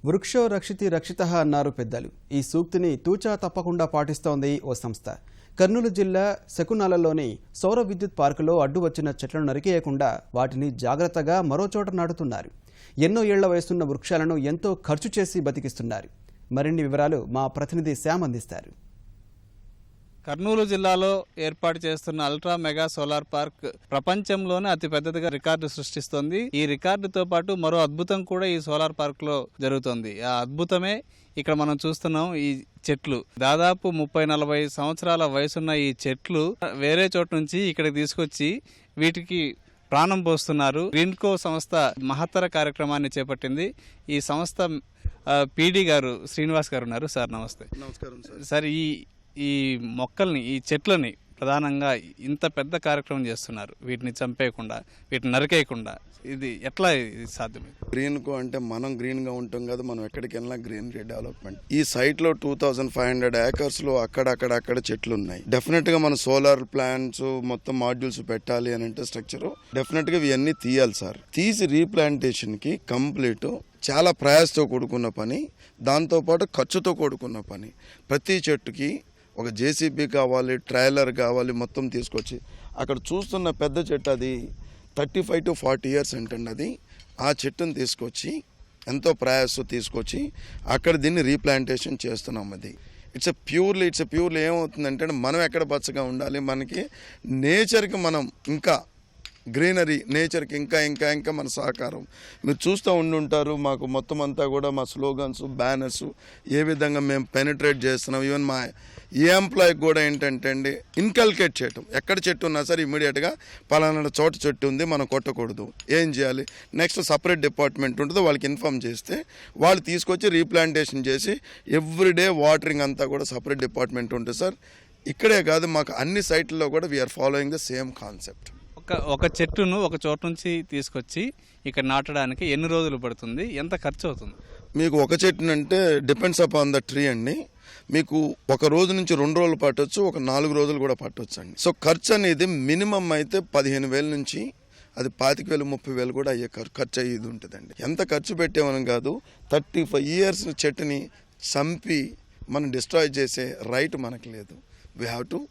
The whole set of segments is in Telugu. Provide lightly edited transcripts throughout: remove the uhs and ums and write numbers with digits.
వృక్షో రక్షితి రక్షితః అన్నారు పెద్దలు. ఈ సూక్తిని తూచా తప్పకుండా పాటిస్తోంది ఓ సంస్థ. కర్నూలు జిల్లా శకునాలలోని సౌర విద్యుత్ పార్కులో అడ్డు వచ్చిన చెట్లను నరికేయకుండా వాటిని జాగ్రత్తగా మరోచోట నాటుతున్నారు. ఎన్నో ఏళ్ల వయసున్న వృక్షాలను ఎంతో ఖర్చు చేసి బతికిస్తున్నారు. మరిన్ని వివరాలు మా ప్రతినిధి శ్యామ్ అందిస్తారు. కర్నూలు జిల్లాలో ఏర్పాటు చేస్తున్న అల్ట్రా మెగా సోలార్ పార్క్ ప్రపంచంలోనే అతి పెద్దదిగా రికార్డు సృష్టిస్తోంది. ఈ రికార్డుతో పాటు మరో అద్భుతం కూడా ఈ సోలార్ పార్క్ లో జరుగుతోంది. ఆ అద్భుతమే ఇక్కడ మనం చూస్తున్నాం. ఈ చెట్లు దాదాపు 30-40 సంవత్సరాల వయసున్న ఈ చెట్లు వేరే చోటు నుంచి ఇక్కడికి తీసుకొచ్చి వీటికి ప్రాణం పోస్తున్నారు. గ్రీన్కో సంస్థ మహత్తర కార్యక్రమాన్ని చేపట్టింది. ఈ సంస్థ పీడీ గారు శ్రీనివాస్ గారు ఉన్నారు. సార్ నమస్తే. నమస్కారం సార్, ఈ మొక్కల్ని, ఈ చెట్లని ప్రధానంగా ఇంత పెద్ద కార్యక్రమం చేస్తున్నారు. వీటిని చంపేయకుండా, వీటిని నరికేయకుండా, ఇది ఎట్లా సాధ్యమే? గ్రీన్ కో అంటే మనం గ్రీన్ గా ఉంటాం కదా, మనం ఎక్కడికి వెళ్ళినా గ్రీన్ డెవలప్మెంట్. ఈ సైట్ లో 2500 ఏకర్స్ లో అక్కడ చెట్లు ఉన్నాయి. డెఫినెట్ గా మన సోలార్ ప్లాంట్స్ మొత్తం మాడ్యూల్స్ పెట్టాలి అని అంటే స్ట్రక్చర్ డెఫినెట్ గా ఇవన్నీ తీయాలి సార్. తీసి రీప్లాంటేషన్ కి కంప్లీట్ చాలా ప్రయాసతో కూడుకున్న పని, దాంతోపాటు ఖర్చుతో కూడుకున్న పని. ప్రతి చెట్టుకి ఒక జేసీబీ కావాలి, ట్రైలర్ కావాలి, మొత్తం తీసుకొచ్చి అక్కడ చూస్తున్న పెద్ద చెట్టు అది 35 to 40 years అంటండి. అది ఆ చెట్టును తీసుకొచ్చి ఎంతో ప్రయాసతో తీసుకొచ్చి అక్కడ దీన్ని రీప్లాంటేషన్ చేస్తున్నాం. అది ఇట్స్ ప్యూర్లీ ఏమవుతుందంటే మనం ఎక్కడ పచ్చగా ఉండాలి, మనకి నేచర్కి మనం ఇంకా గ్రీనరీ, నేచర్కి ఇంకా మన సహకారం మీరు చూస్తూ ఉండుంటారు. మాకు మొత్తం అంతా కూడా మా స్లోగన్స్, బ్యానర్స్ ఏ విధంగా మేము పెనిట్రేట్ చేస్తున్నాం. ఈవెన్ మా ఏ ఎంప్లాయీకి కూడా ఏంటంటే అండి ఇన్కల్కేట్ చేయటం. ఎక్కడ చెట్టు ఉన్నా సరే ఇమీడియట్గా పలానా చోట చెట్టు ఉంది, మనం కొట్టకూడదు, ఏం చేయాలి, నెక్స్ట్ సపరేట్ డిపార్ట్మెంట్ ఉంటుందో వాళ్ళకి ఇన్ఫామ్ చేస్తే వాళ్ళు తీసుకొచ్చి రీప్లాంటేషన్ చేసి ఎవ్రీడే వాటరింగ్ అంతా కూడా సపరేట్ డిపార్ట్మెంట్ ఉంటుంది సార్. ఇక్కడే కాదు, మాకు అన్ని సైట్లలో కూడా we are following the same concept. ఒక చెట్టును ఒక చోటు నుంచి తీసుకొచ్చి ఇక్కడ నాటడానికి ఎన్ని రోజులు పడుతుంది, ఎంత ఖర్చు అవుతుంది? మీకు ఒక చెట్టునంటే డిపెండ్స్ అపాన్ ద ట్రీ అండి. మీకు ఒక రోజు నుంచి 2 రోజులు పట్టవచ్చు, ఒక 4 రోజులు కూడా పట్టవచ్చు అండి. సో ఖర్చు అనేది మినిమం అయితే 15,000 నుంచి అది 25,000-30,000 కూడా అయ్యే ఖర్చు అయ్యేది ఉంటుందండి. ఎంత ఖర్చు పెట్టేమని కాదు, 35 years చెట్టుని చంపి మనం డిస్ట్రాయ్ చేసే రైట్ మనకు లేదు. We have to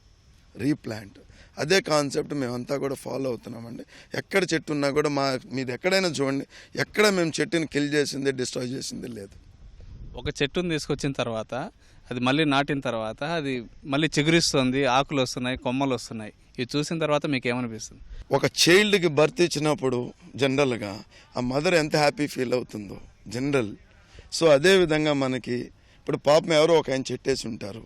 replant. అదే కాన్సెప్ట్ మేమంతా కూడా ఫాలో అవుతున్నామండి. ఎక్కడ చెట్టు ఉన్నా కూడా మీది ఎక్కడైనా చూడండి, ఎక్కడ మేము చెట్టుని కిల్ చేసింది, డిస్ట్రాయ్ చేసింది లేదు. ఒక చెట్టుని తీసుకొచ్చిన తర్వాత అది మళ్ళీ నాటిన తర్వాత అది మళ్ళీ చిగురిస్తుంది, ఆకులు వస్తున్నాయి, కొమ్మలు వస్తున్నాయి. ఇవి చూసిన తర్వాత మీకు ఏమనిపిస్తుంది? ఒక చైల్డ్కి బర్త్ ఇచ్చినప్పుడు జనరల్గా ఆ మదర్ ఎంత హ్యాపీ ఫీల్ అవుతుందో జనరల్. సో అదేవిధంగా మనకి ఇప్పుడు పాపం ఎవరో ఒక ఆయన చెట్టేసి ఉంటారు,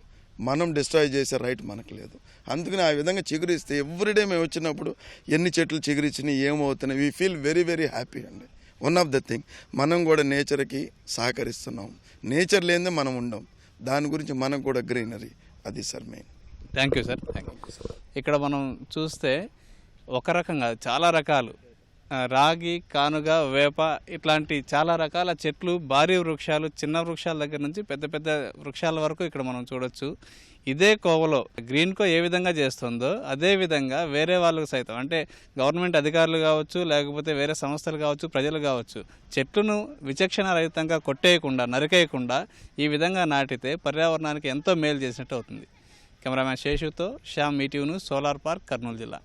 మనం డిస్ట్రాయ్ చేసే రైట్ మనకు లేదు. అందుకని ఆ విధంగా చిగురిస్తే ఎవ్రీడే మేము వచ్చినప్పుడు ఎన్ని చెట్లు చిగురిచ్చినాయి, ఏమవుతున్నాయి, we feel very very happy అండి. వన్ ఆఫ్ ద థింగ్, మనం కూడా నేచర్కి సహకరిస్తున్నాం. నేచర్ లేనిదే మనం ఉండం, దాని గురించి మనకు కూడా గ్రీనరీ, అది sir main. Thank you sir. ఇక్కడ మనం చూస్తే ఒక రకంగా చాలా రకాలు రాగి, కానుగ, వేప ఇట్లాంటి చాలా రకాల చెట్లు, భారీ వృక్షాలు, చిన్న వృక్షాల దగ్గర నుంచి పెద్ద పెద్ద వృక్షాల వరకు ఇక్కడ మనం చూడొచ్చు. ఇదే కోవలో గ్రీన్కో ఏ విధంగా చేస్తుందో అదే విధంగా వేరే వాళ్ళకు సైతం, అంటే గవర్నమెంట్ అధికారులు కావచ్చు, లేకపోతే వేరే సంస్థలు కావచ్చు, ప్రజలు కావచ్చు, చెట్లను విచక్షణ రహితంగా కొట్టేయకుండా, నరికేయకుండా ఈ విధంగా నాటితే పర్యావరణానికి ఎంతో మేలు చేసినట్టు అవుతుంది. కెమెరామ్యాన్ శేషుతో Shyam, ETV news, solar park, Kurnool జిల్లా.